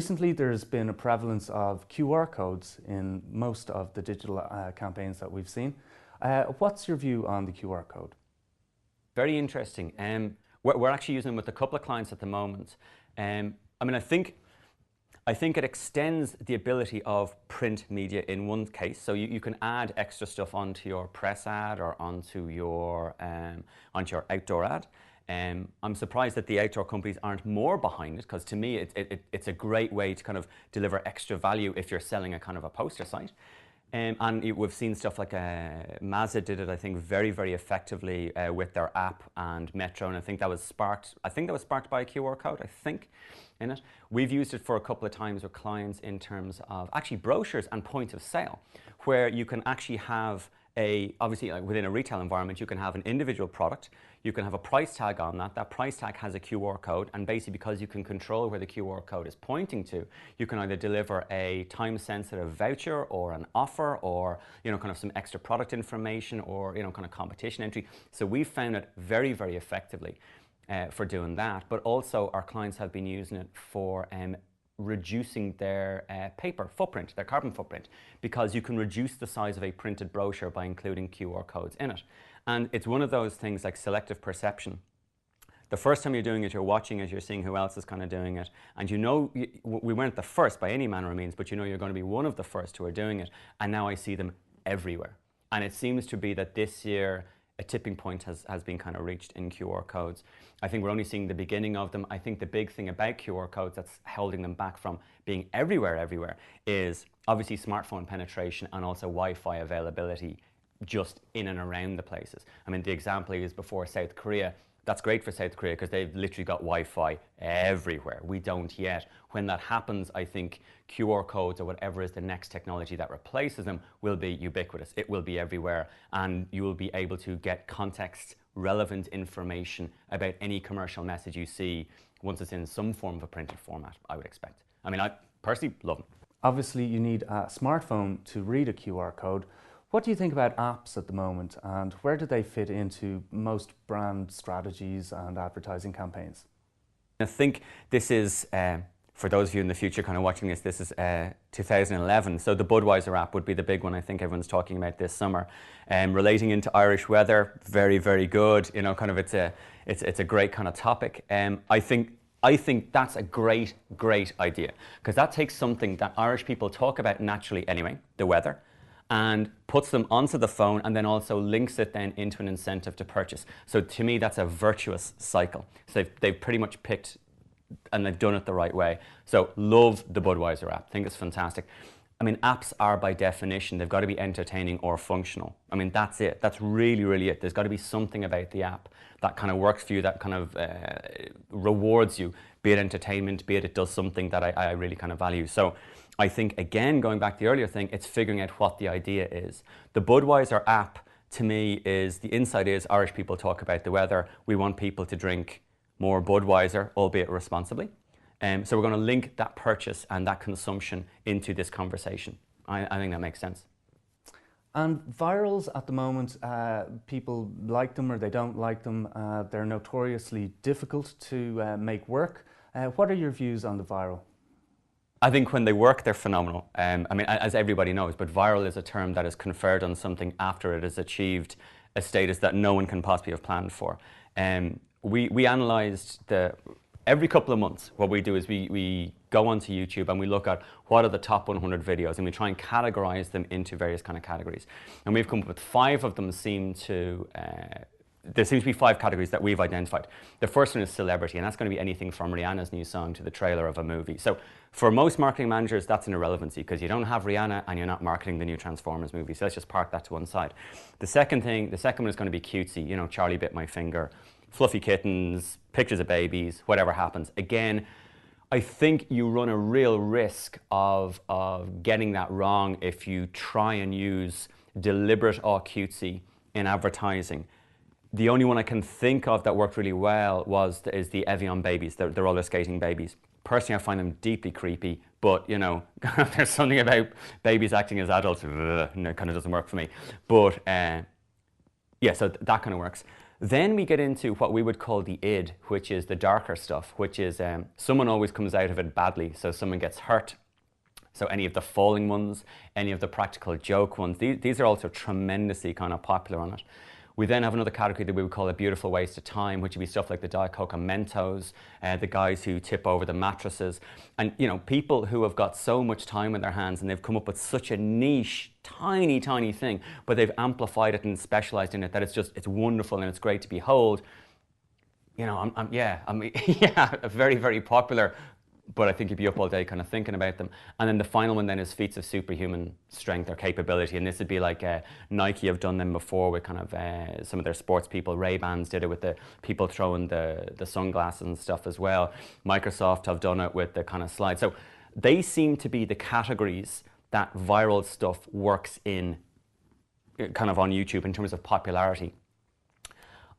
Recently, there's been a prevalence of QR codes in most of the digital campaigns that we've seen. What's your view on the QR code? Very interesting. We're actually using them with a couple of clients at the moment. I think it extends the ability of print media in one case. So you can add extra stuff onto your press ad or onto your outdoor ad. I'm surprised that the outdoor companies aren't more behind it, because to me it's a great way to kind of deliver extra value if you're selling a kind of a poster site. We've seen stuff like Mazda did it, I think, very, very effectively with their app and Metro, and I think that was sparked by a QR code, I think, in it. We've used it for a couple of times with clients in terms of actually brochures and point of sale, where you can actually have obviously like within a retail environment, you can have an individual product, you can have a price tag on that. That price tag has a QR code, and basically because you can control where the QR code is pointing to, you can either deliver a time-sensitive voucher or an offer, or kind of some extra product information, or kind of competition entry. So we've found it very, very effectively for doing that. But also our clients have been using it for reducing their paper footprint, their carbon footprint, because you can reduce the size of a printed brochure by including QR codes in it. And it's one of those things like selective perception. The first time you're doing it, you're watching it, you're seeing who else is kind of doing it, and we weren't the first by any manner of means, but you're going to be one of the first who are doing it, and now I see them everywhere. And it seems to be that this year a tipping point has been kind of reached in QR codes. I think we're only seeing the beginning of them. I think the big thing about QR codes that's holding them back from being everywhere is obviously smartphone penetration and also Wi-Fi availability just in and around the places. I mean, the example is before South Korea. That's great for South Korea because they've literally got Wi-Fi everywhere. We don't yet. When that happens, I think QR codes or whatever is the next technology that replaces them will be ubiquitous. It will be everywhere, and you will be able to get context relevant information about any commercial message you see once it's in some form of a printed format, I would expect. I mean, I personally love them. Obviously, you need a smartphone to read a QR code. What do you think about apps at the moment, and where do they fit into most brand strategies and advertising campaigns? I think this is, for those of you in the future kind of watching this, this is 2011. So the Budweiser app would be the big one I think everyone's talking about this summer. Relating into Irish weather, very, very good. Kind of it's a great kind of topic. I think that's a great idea, because that takes something that Irish people talk about naturally anyway, the weather, and puts them onto the phone, and then also links it then into an incentive to purchase. So to me, that's a virtuous cycle. So they've pretty much picked, and they've done it the right way. So love the Budweiser app. I think it's fantastic. I mean, apps are by definition, they've got to be entertaining or functional. I mean, that's it. That's really, really it. There's got to be something about the app that kind of works for you, that kind of rewards you, be it entertainment, be it does something that I really kind of value. So I think, again, going back to the earlier thing, it's figuring out what the idea is. The Budweiser app, to me, is the insight is Irish people talk about the weather. We want people to drink more Budweiser, albeit responsibly. So we're going to link that purchase and that consumption into this conversation. I think that makes sense. And virals at the moment, people like them or they don't like them. They're notoriously difficult to make work. What are your views on the viral? I think when they work, they're phenomenal. I mean, as everybody knows, but viral is a term that is conferred on something after it has achieved a status that no one can possibly have planned for. We analysed every couple of months, what we do is we go onto YouTube and we look at what are the top 100 videos, and we try and categorize them into various kind of categories. And we've come up with 5 of them there seems to be 5 categories that we've identified. The first one is celebrity, and that's going to be anything from Rihanna's new song to the trailer of a movie. So for most marketing managers, that's an irrelevancy, because you don't have Rihanna and you're not marketing the new Transformers movie. So let's just park that to one side. The second one is going to be cutesy, Charlie bit my finger, fluffy kittens, pictures of babies, whatever happens. Again, I think you run a real risk of getting that wrong if you try and use deliberate or cutesy in advertising. The only one I can think of that worked really well is the Evian babies, the roller skating babies. Personally, I find them deeply creepy, but there's something about babies acting as adults, it kind of doesn't work for me. But yeah, so that kind of works. Then we get into what we would call the id, which is the darker stuff, which is someone always comes out of it badly. So someone gets hurt. So any of the falling ones, any of the practical joke ones, these are also tremendously kind of popular on it. We then have another category that we would call a beautiful waste of time, which would be stuff like the Diet Coke and Mentos, the guys who tip over the mattresses, and people who have got so much time in their hands and they've come up with such a niche, tiny thing, but they've amplified it and specialized in it that it's wonderful and it's great to behold. Yeah, very popular. But I think you'd be up all day kind of thinking about them. And then the final one then is feats of superhuman strength or capability. And this would be like Nike have done them before with kind of some of their sports people. Ray-Bans did it with the people throwing the sunglasses and stuff as well. Microsoft have done it with the kind of slides. So they seem to be the categories that viral stuff works in kind of on YouTube in terms of popularity.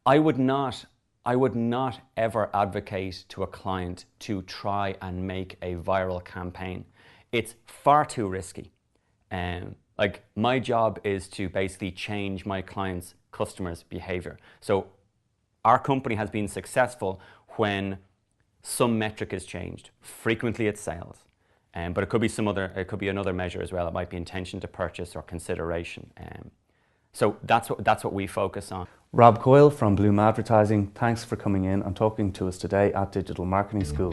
I would not ever advocate to a client to try and make a viral campaign. It's far too risky. Like my job is to basically change my clients' customers' behavior. So our company has been successful when some metric is changed. Frequently it's sales. But it could be another measure as well. It might be intention to purchase or consideration. So that's what we focus on. Rob Coyle from Bloom Advertising, thanks for coming in and talking to us today at Digital Marketing School.